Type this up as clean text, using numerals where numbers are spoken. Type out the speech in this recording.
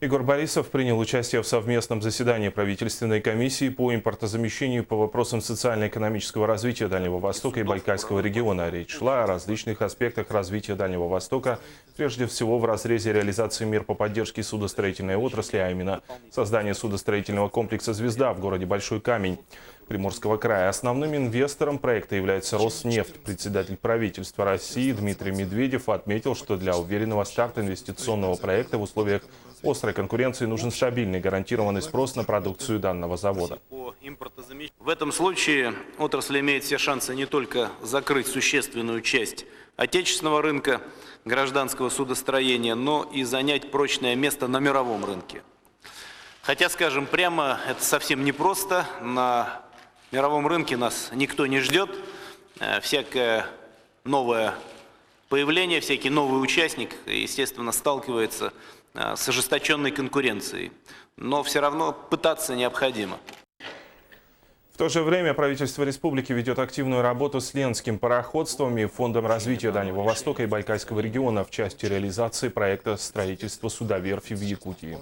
Игорь Борисов принял участие в совместном заседании правительственной комиссии по импортозамещению по вопросам социально-экономического развития Дальнего Востока и Байкальского региона. Речь шла о различных аспектах развития Дальнего Востока, прежде всего в разрезе реализации мер по поддержке судостроительной отрасли, а именно создание судостроительного комплекса «Звезда» в городе Большой Камень Приморского края. Основным инвестором проекта является Роснефть. Председатель правительства России Дмитрий Медведев отметил, что для уверенного старта инвестиционного проекта в условиях острой конкуренции нужен стабильный гарантированный спрос на продукцию данного завода. В этом случае отрасль имеет все шансы не только закрыть существенную часть отечественного рынка гражданского судостроения, но и занять прочное место на мировом рынке. Хотя, скажем прямо, это совсем непросто. На мировом рынке нас никто не ждет. Всякое новое появление, всякий новый участник, естественно, сталкивается с ожесточенной конкуренцией. Но все равно пытаться необходимо. В то же время правительство республики ведет активную работу с Ленским пароходством и Фондом развития Дальнего Востока и Байкальского региона в части реализации проекта строительства судоверфи в Якутии.